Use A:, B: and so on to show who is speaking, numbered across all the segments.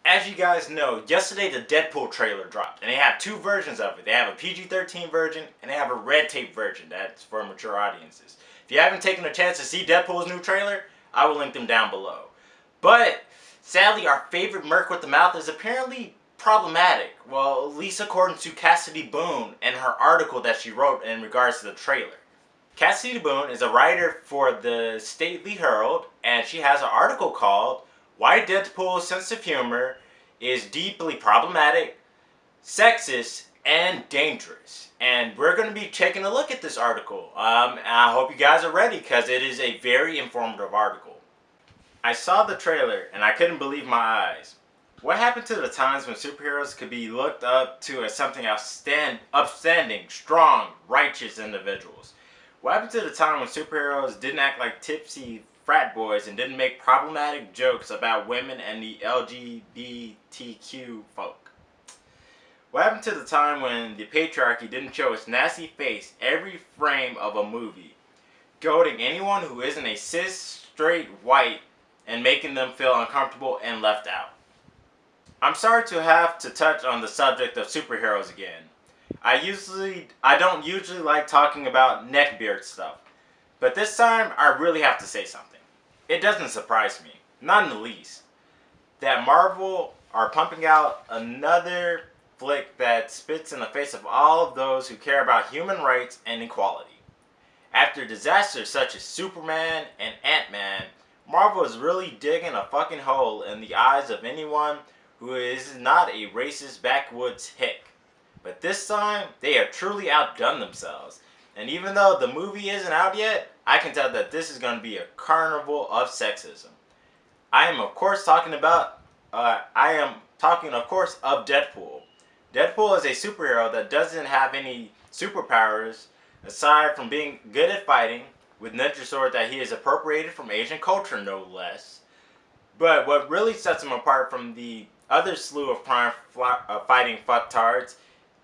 A: as you guys know, yesterday the Deadpool trailer dropped, and they have two versions of it. They have a PG-13 version, and they have a red tape version that's for mature audiences. If you haven't taken a chance to see Deadpool's new trailer, I will link them down below. But, sadly, our favorite Merc with the Mouth is apparently problematic. Well, at least according to Cassidy Boone and her article that she wrote in regards to the trailer. Cassidy Boone is a writer for the Stately Herald, and she has an article called Why Deadpool's Sense of Humor is Deeply Problematic, Sexist, and Dangerous. And we're going to be taking a look at this article. I hope you guys are ready because it is a very informative article. I saw the trailer and I couldn't believe my eyes. What happened to the times when superheroes could be looked up to as something upstanding, strong, righteous individuals? What happened to the time when superheroes didn't act like tipsy frat boys and didn't make problematic jokes about women and the LGBTQ folk? What happened to the time when the patriarchy didn't show its nasty face every frame of a movie, goading anyone who isn't a cis, straight, white, and making them feel uncomfortable and left out? I'm sorry to have to touch on the subject of superheroes again. I don't usually like talking about neckbeard stuff, but this time I really have to say something. It doesn't surprise me, not in the least, that Marvel are pumping out another flick that spits in the face of all of those who care about human rights and equality. After disasters such as Superman and Antman, Marvel is really digging a fucking hole in the eyes of anyone who is not a racist backwoods hick. But this time, they have truly outdone themselves. And even though the movie isn't out yet, I can tell that this is going to be a carnival of sexism. I am of course talking of Deadpool. Deadpool is a superhero that doesn't have any superpowers aside from being good at fighting with ninja sword that he has appropriated from Asian culture, no less. But what really sets him apart from the other slew of crime fighting fucktards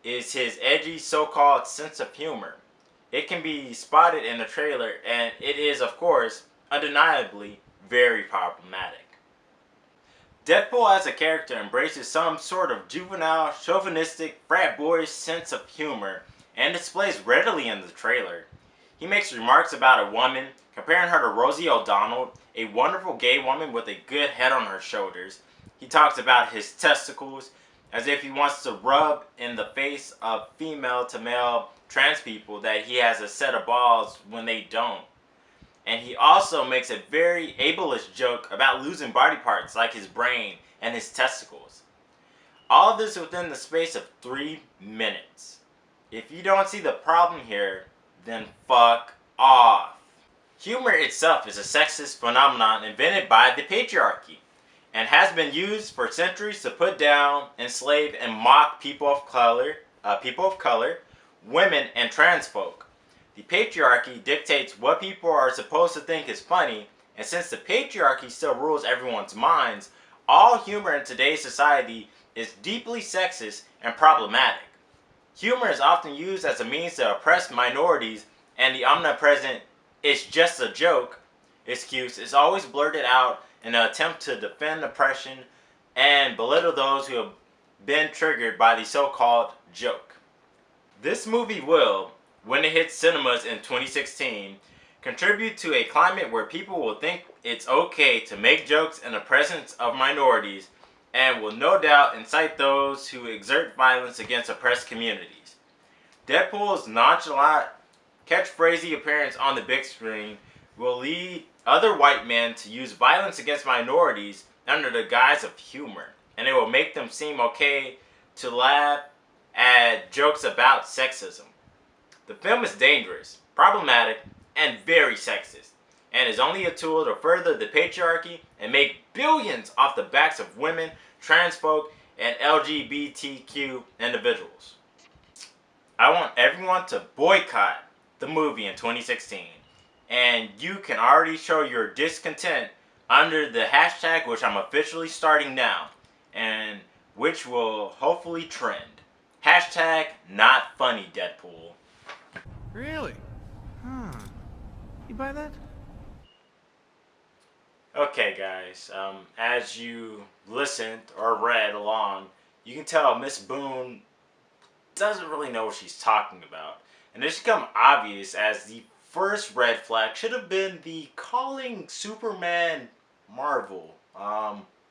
A: is his edgy so-called sense of humor. It can be spotted in the trailer, and it is, of course, undeniably very problematic. Deadpool as a character embraces some sort of juvenile, chauvinistic, frat boy sense of humor and displays readily in the trailer. He makes remarks about a woman, comparing her to Rosie O'Donnell, a wonderful gay woman with a good head on her shoulders. He talks about his testicles, as if he wants to rub in the face of female to male trans people that he has a set of balls when they don't. And he also makes a very ableist joke about losing body parts like his brain and his testicles. All of this within the space of 3 minutes. If you don't see the problem here, then fuck off. Humor itself is a sexist phenomenon invented by the patriarchy, and has been used for centuries to put down, enslave, and mock people of color, women, and trans folk. The patriarchy dictates what people are supposed to think is funny, and since the patriarchy still rules everyone's minds, all humor in today's society is deeply sexist and problematic. Humor is often used as a means to oppress minorities, and the omnipresent "it's just a joke" excuse is always blurted out in an attempt to defend oppression and belittle those who have been triggered by the so-called joke. This movie will, when it hits cinemas in 2016, contribute to a climate where people will think it's okay to make jokes in the presence of minorities, and will no doubt incite those who exert violence against oppressed communities. Deadpool's nonchalant, catchphrasy appearance on the big screen will lead other white men to use violence against minorities under the guise of humor, and it will make them seem okay to laugh at jokes about sexism. The film is dangerous, problematic, and very sexist, and is only a tool to further the patriarchy and make billions off the backs of women, trans folk, and LGBTQ individuals. I want everyone to boycott the movie in 2016. And you can already show your discontent under the hashtag, which I'm officially starting now, and which will hopefully trend. Hashtag not funny Deadpool.
B: Really? Huh. You buy that?
A: Okay, guys. As you listened or read along, you can tell Miss Boone doesn't really know what she's talking about, and it's become obvious as the first red flag should have been the calling Superman Marvel.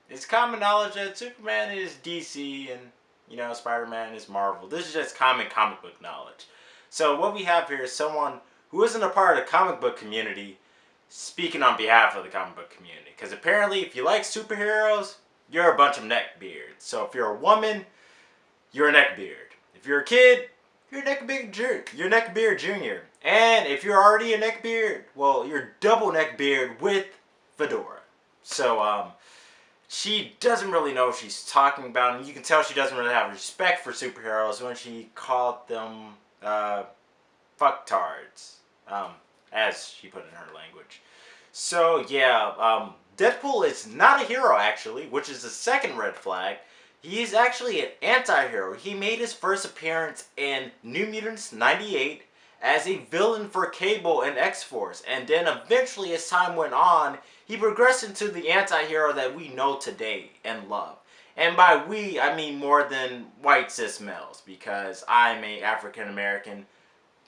A: It's common knowledge that Superman is DC and Spider-Man is Marvel. This is just common comic book knowledge. So what we have here is someone who isn't a part of the comic book community speaking on behalf of the comic book community. Because apparently, if you like superheroes, you're a bunch of neckbeards. So if you're a woman, you're a neckbeard. If you're a kid, you're a neckbeard junior. And if you're already a neckbeard, well, you're double neckbeard with fedora. So she doesn't really know what she's talking about, and you can tell she doesn't really have respect for superheroes when she called them fucktards, as she put in her language. So yeah, Deadpool is not a hero actually, which is the second red flag. He's actually an anti-hero. He made his first appearance in New Mutants '98 as a villain for Cable and X-Force, and then eventually as time went on, he progressed into the anti-hero that we know today and love. And by we, I mean more than white cis males, because I'm a African American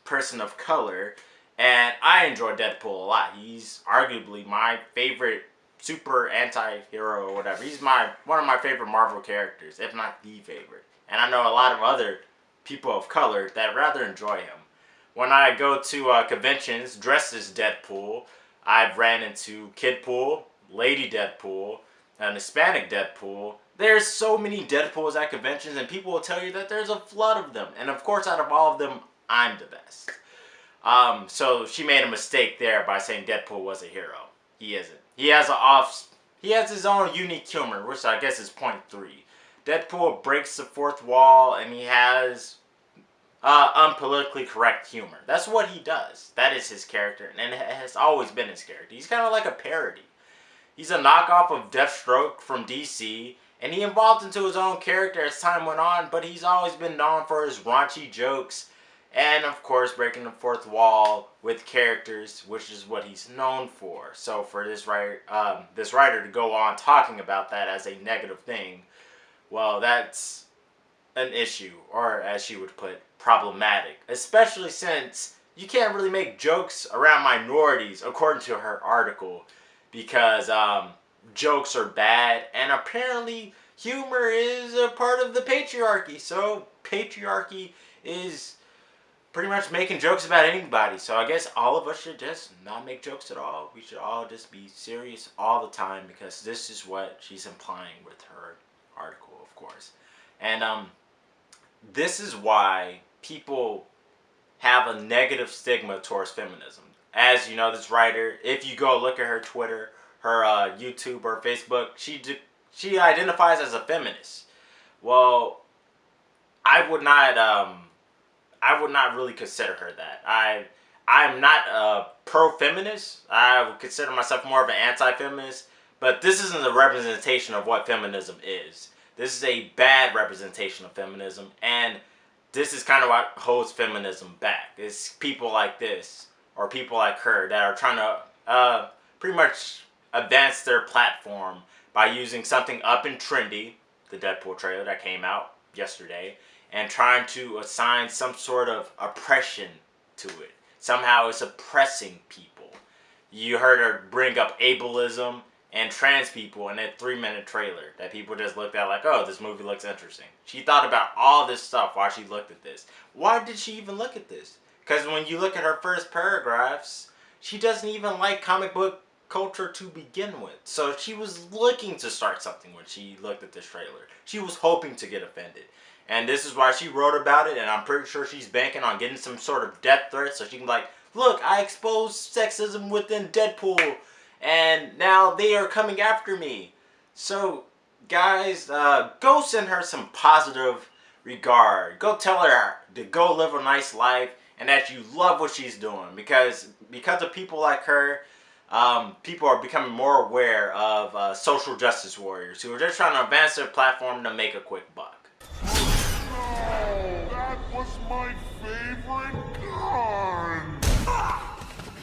A: person of color, and I enjoy Deadpool a lot. He's arguably my favorite super anti-hero or whatever. He's one of my favorite Marvel characters, if not the favorite. And I know a lot of other people of color that rather enjoy him. When I go to conventions dressed as Deadpool, I've ran into Kidpool, Lady Deadpool, and Hispanic Deadpool. There's so many Deadpools at conventions, and people will tell you that there's a flood of them. And of course, out of all of them, I'm the best. So she made a mistake there by saying Deadpool was a hero. He isn't. He has his own unique humor, which I guess is point 3. Deadpool breaks the fourth wall, and he has unpolitically correct humor. That's what he does. That is his character, and it has always been his character. He's kind of like a parody. He's a knockoff of Deathstroke from DC, and he evolved into his own character as time went on, but he's always been known for his raunchy jokes, and of course breaking the fourth wall with characters, which is what he's known for. So for this writer to go on talking about that as a negative thing, well, that's an issue, or as she would put, problematic. Especially since you can't really make jokes around minorities, according to her article, because jokes are bad, and apparently humor is a part of the patriarchy. So patriarchy is pretty much making jokes about anybody. So I guess all of us should just not make jokes at all. We should all just be serious all the time, because this is what she's implying with her article, of course. And this is why people have a negative stigma towards feminism. As you know, this writer, if you go look at her Twitter, her YouTube, or Facebook, she identifies as a feminist. Well, I would not really consider her that. I'm not a pro-feminist. I would consider myself more of an anti-feminist. But this isn't a representation of what feminism is. This is a bad representation of feminism, and this is kind of what holds feminism back. It's people like this, or people like her, that are trying to pretty much advance their platform by using something up and trendy, the Deadpool trailer that came out yesterday, and trying to assign some sort of oppression to it. Somehow it's oppressing people. You heard her bring up ableism and trans people in that 3-minute trailer that people just looked at like, oh, this movie looks interesting. She thought about all this stuff while she looked at this. Why did she even look at this? Because when you look at her first paragraphs, she doesn't even like comic book culture to begin with. So she was looking to start something when she looked at this trailer. She was hoping to get offended. And this is why she wrote about it, and I'm pretty sure she's banking on getting some sort of death threat so she can be like, look, I exposed sexism within Deadpool, and now they are coming after me. So, guys, go send her some positive regard. Go tell her to go live a nice life and that you love what she's doing. Because of people like her, people are becoming more aware of social justice warriors who are just trying to advance their platform to make a quick buck.
B: No, that was my